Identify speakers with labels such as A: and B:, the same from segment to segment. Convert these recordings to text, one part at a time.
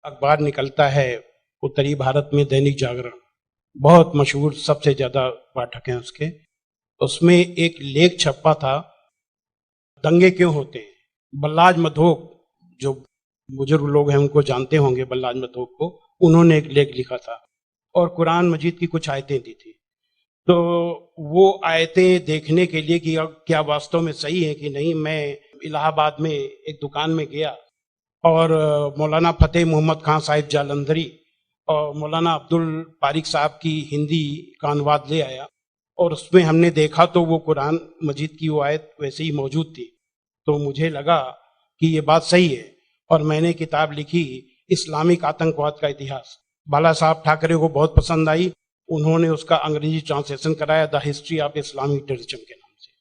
A: अखबार निकलता है उत्तरी भारत में, दैनिक जागरण, बहुत मशहूर, सबसे ज्यादा पाठक हैं उसके। उसमें एक लेख छपा था, दंगे क्यों होते हैं। बल्लाज मधोक, जो बुजुर्ग लोग हैं उनको जानते होंगे, बल्लाज मधोक को, उन्होंने एक लेख लिखा था और कुरान मजीद की कुछ आयतें दी थी। तो वो आयतें देखने के लिए कि क्या वास्तव में सही है कि नहीं, मैं इलाहाबाद में एक दुकान में गया और मौलाना फतेह मोहम्मद खान साहिब जालंधरी और मौलाना अब्दुल पारिक साहब की हिंदी का अनुवाद ले आया और उसमें हमने देखा तो वो कुरान मजीद की वो आयत वैसे ही मौजूद थी। तो मुझे लगा कि ये बात सही है और मैंने किताब लिखी, इस्लामिक आतंकवाद का इतिहास। बाला साहब ठाकरे को बहुत पसंद आई, उन्होंने उसका अंग्रेजी ट्रांसलेशन कराया, the history of Islamic terrorism के नाम से।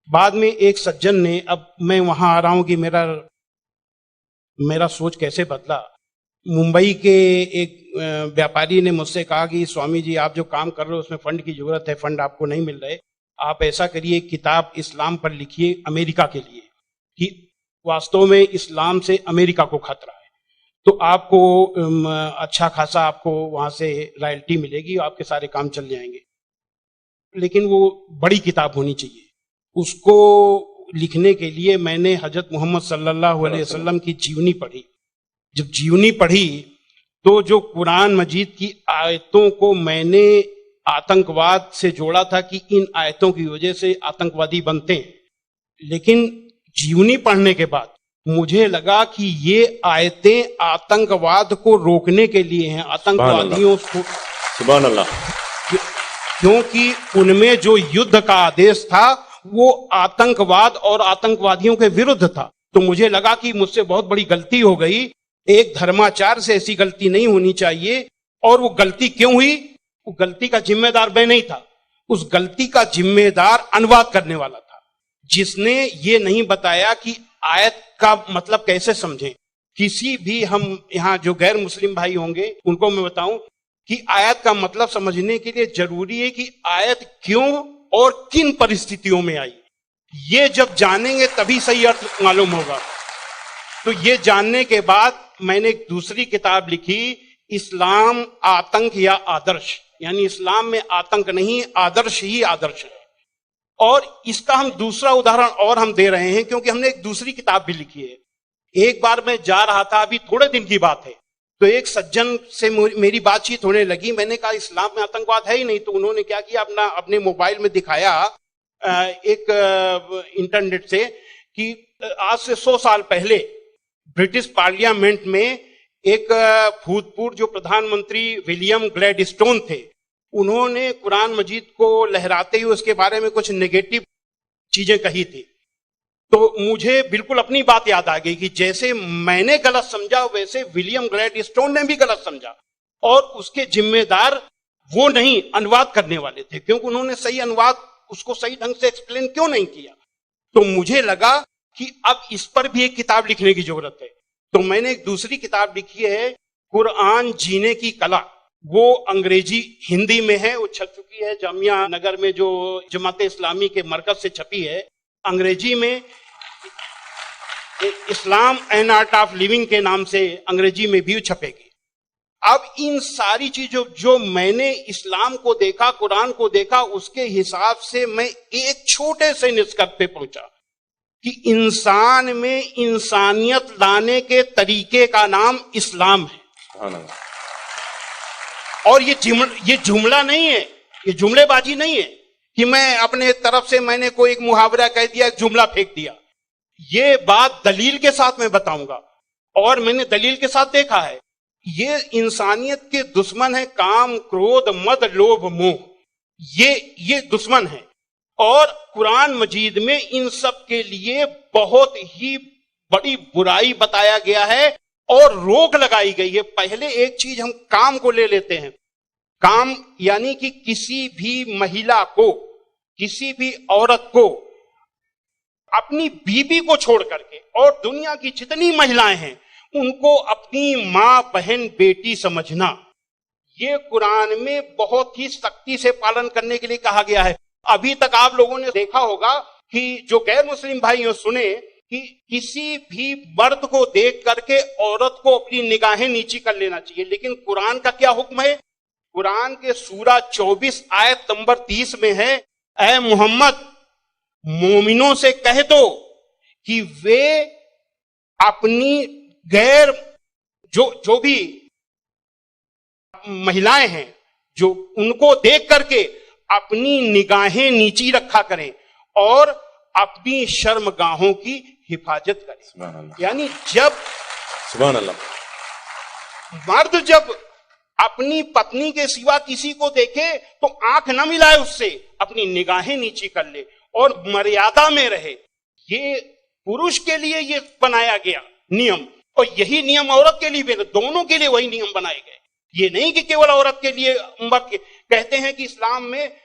A: बाद में एक सज्जन ने, अब मैं वहां आ रहा हूं कि मेरा सोच कैसे बदला। मुंबई के एक व्यापारी ने मुझसे कहा कि स्वामी जी, आप जो काम कर रहे हो उसमें फंड की जरूरत है, फंड आपको नहीं मिल रहे, आप ऐसा करिए, किताब इस्लाम पर लिखिए अमेरिका के लिए, कि वास्तव में इस्लाम से अमेरिका को खतरा है, तो आपको अच्छा खासा आपको वहां से रॉयल्टी मिलेगी, आपके सारे काम चल जाएंगे। लेकिन वो बड़ी किताब होनी चाहिए। उसको लिखने के लिए मैंने हजरत मोहम्मद सल्लल्लाहु अलैहि वसल्लम की जीवनी पढ़ी। जब जीवनी पढ़ी तो जो कुरान मजीद की आयतों को मैंने आतंकवाद से जोड़ा था कि इन आयतों की वजह से आतंकवादी बनते हैं, लेकिन जीवनी पढ़ने के बाद मुझे लगा कि ये आयतें आतंकवाद को रोकने के लिए हैं, आतंकवादियों को।
B: सुभान अल्लाह।
A: क्योंकि उनमें जो युद्ध का आदेश था वो आतंकवाद और आतंकवादियों के विरुद्ध था। तो मुझे लगा कि मुझसे बहुत बड़ी गलती हो गई, एक धर्माचार्य से ऐसी गलती नहीं होनी चाहिए। और वो गलती क्यों हुई? वो गलती का जिम्मेदार मैं नहीं था, उस गलती का जिम्मेदार अनुवाद करने वाला था, जिसने ये नहीं बताया कि आयत का मतलब कैसे समझें। किसी भी, हम यहाँ जो गैर मुस्लिम भाई होंगे उनको मैं बताऊं कि आयत का मतलब समझने के लिए जरूरी है कि आयत क्यों और किन परिस्थितियों में आई। ये जब जानेंगे तभी सही अर्थ मालूम होगा। तो ये जानने के बाद मैंने एक दूसरी किताब लिखी, इस्लाम आतंक या आदर्श, यानी इस्लाम में आतंक नहीं, आदर्श ही आदर्श है। और इसका हम दूसरा उदाहरण और हम दे रहे हैं क्योंकि हमने एक दूसरी किताब भी लिखी है। एक बार मैं जा रहा था, अभी थोड़े दिन की बात है, तो एक सज्जन से मेरी बातचीत होने लगी। मैंने कहा इस्लाम में आतंकवाद है ही नहीं। तो उन्होंने क्या किया, अपने मोबाइल में दिखाया एक इंटरनेट से कि आज से 100 साल पहले ब्रिटिश पार्लियामेंट में एक भूतपूर्व जो प्रधानमंत्री विलियम ग्लैडस्टोन थे, उन्होंने कुरान मजीद को लहराते हुए उसके बारे में कुछ नेगेटिव चीजें कही थी। तो मुझे बिल्कुल अपनी बात याद आ गई कि जैसे मैंने गलत समझा वैसे विलियम ग्लैडस्टोन ने भी गलत समझा, और उसके जिम्मेदार वो नहीं, अनुवाद करने वाले थे, क्योंकि उन्होंने सही अनुवाद उसको सही ढंग से एक्सप्लेन क्यों नहीं किया। तो मुझे लगा कि अब इस पर भी एक किताब लिखने की जरूरत है। तो मैंने एक दूसरी किताब लिखी है, कुरान जीने की कला। वो अंग्रेजी हिंदी में है, वो छप चुकी है जामिया नगर में, जो जमाते इस्लामी के मरकज से छपी है। अंग्रेजी में इस्लाम एंड आर्ट ऑफ लिविंग के नाम से अंग्रेजी में भी छपेगी। अब इन सारी चीजों जो मैंने इस्लाम को देखा, कुरान को देखा, उसके हिसाब से मैं एक छोटे से निष्कर्ष पे पहुंचा कि इंसान में इंसानियत लाने के तरीके का नाम इस्लाम है। और ये जुमला नहीं है, ये जुमलेबाजी नहीं है कि मैं अपने तरफ से मैंने कोई एक मुहावरा कह दिया, एक जुमला फेंक दिया। ये बात दलील के साथ मैं बताऊंगा, और मैंने दलील के साथ देखा है। ये इंसानियत के दुश्मन है, काम, क्रोध, मद, लोभ, मोह, ये दुश्मन है। और कुरान मजीद में इन सब के लिए बहुत ही बड़ी बुराई बताया गया है और रोक लगाई गई है। पहले एक चीज हम काम को ले लेते हैं। काम यानी कि किसी भी महिला को, किसी भी औरत को अपनी बीबी को छोड़ करके, और दुनिया की जितनी महिलाएं हैं उनको अपनी मां, बहन, बेटी समझना, ये कुरान में बहुत ही सख्ती से पालन करने के लिए कहा गया है। अभी तक आप लोगों ने देखा होगा कि जो गैर मुस्लिम भाई सुने कि किसी भी मर्द को देख करके औरत को अपनी निगाहें नीची कर लेना चाहिए। लेकिन कुरान का क्या हुक्म है? कुरान के सूरा 24 आयत नंबर 30 में है, ऐ मोहम्मद मोमिनों से कह दो कि वे अपनी गैर जो भी महिलाएं हैं जो उनको देख करके अपनी निगाहें नीची रखा करें और अपनी शर्मगाहों की हिफाजत करें। यानी जब
B: सुभान अल्लाह,
A: मर्द जब अपनी पत्नी के सिवा किसी को देखे तो आंख न मिलाए उससे, अपनी निगाहें नीची कर ले और मर्यादा में रहे। ये पुरुष के लिए ये बनाया गया नियम, और यही नियम औरत के लिए भी, दोनों के लिए वही नियम बनाए गए। ये नहीं कि केवल औरत के लिए। कहते हैं कि इस्लाम में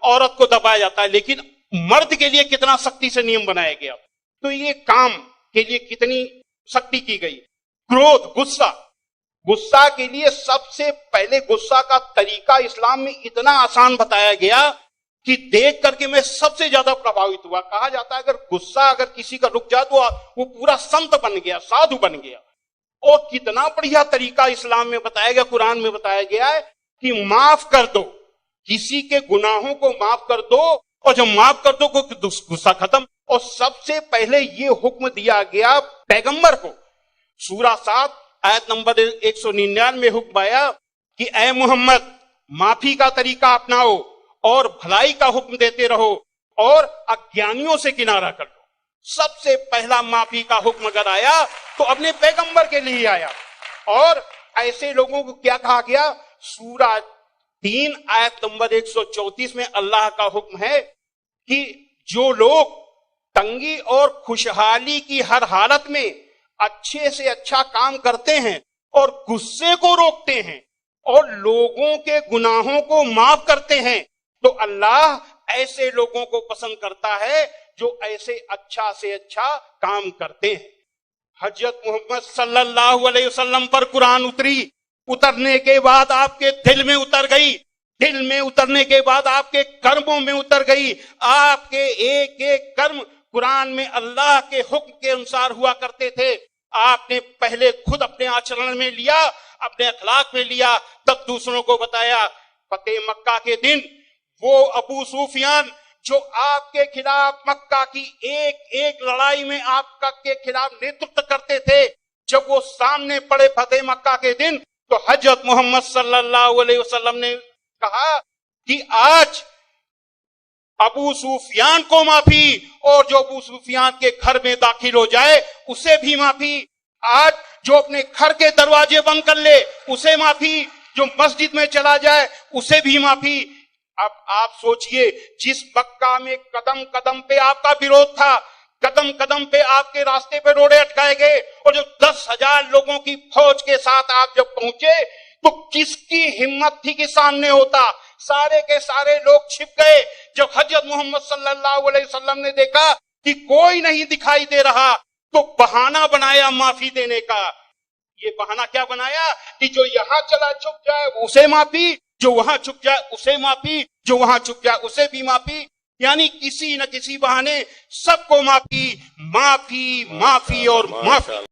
A: औरत को दबाया जाता है, लेकिन मर्द के लिए कितना सख्ती से नियम बनाया गया। तो ये काम के लिए कितनी सख्ती की गई। क्रोध, गुस्सा के लिए सबसे पहले गुस्सा का तरीका इस्लाम में इतना आसान बताया गया कि देख करके मैं सबसे ज्यादा प्रभावित हुआ। कहा जाता है अगर किसी का रुक जाए तो वो पूरा संत बन गया, साधु बन गया। और कितना बढ़िया तरीका इस्लाम में बताया गया, कुरान में बताया गया है कि माफ कर दो, किसी के गुनाहों को माफ कर दो, और जब माफ कर दो गुस्सा खत्म। और सबसे पहले ये हुक्म दिया गया पैगंबर को। सूरा 7 आयत नंबर 199 हुक्म आया कि ऐ मोहम्मद माफी का तरीका अपनाओ और भलाई का हुक्म देते रहो और अज्ञानियों से किनारा कर दो। सबसे पहला माफी का हुक्म अगर आया तो अपने पैगंबर के लिए आया। और ऐसे लोगों को क्या कहा गया? सूरा 3 आयत नंबर 134 में अल्लाह का हुक्म है कि जो लोग तंगी और खुशहाली की हर हालत में अच्छे से अच्छा काम करते हैं और गुस्से को रोकते हैं और लोगों के गुनाहों को माफ करते हैं, तो अल्लाह ऐसे लोगों को पसंद करता है जो ऐसे अच्छा से अच्छा काम करते हैं। हजरत मोहम्मद सल्लल्लाहु अलैहि वसल्लम पर कुरान उतरने के बाद आपके दिल में उतर गई। दिल में उतरने के बाद आपके कर्मों में उतर गई। आपके एक एक कर्म कुरान में अल्लाह के हुक्म के अनुसार हुआ करते थे। आपने पहले खुद अपने आचरण में लिया, अपने अखलाक में लिया, तब दूसरों को बताया। फतेह मक्का के दिन वो अबू सुफियान जो आपके खिलाफ मक्का की एक एक लड़ाई में आपका के खिलाफ नेतृत्व करते थे, जब वो सामने पड़े फतेह मक्का के दिन, तो हजरत मोहम्मद सल्लल्लाहु अलैहि वसल्लम ने कहा कि आज अबू सुफियान को माफी, और जो अबू सुफियान के घर में दाखिल हो जाए उसे भी माफी। आज जो अपने घर के दरवाजे बंद कर ले उसे माफी, जो मस्जिद में चला जाए उसे भी माफी। अब आप सोचिए, जिस मक्का में कदम कदम पे आपका विरोध था, कदम कदम पे आपके रास्ते पे रोड़े अटकाए गए, और जो 10,000 लोगों की फौज के साथ आप जब पहुंचे तो किसकी हिम्मत थी कि सामने होता? सारे के सारे लोग छिप गए। जब हजरत मोहम्मद सल्लल्लाहु अलैहि वसल्लम ने देखा कि कोई नहीं दिखाई दे रहा, तो बहाना बनाया माफी देने का। ये बहाना क्या बनाया कि जो यहां चला छुप जाए उसे माफी, जो वहां छुप जाए उसे माफी, जो वहां छुप जाए उसे भी माफी। यानी किसी न किसी बहाने सबको माफी, माफी, माफी और माफी।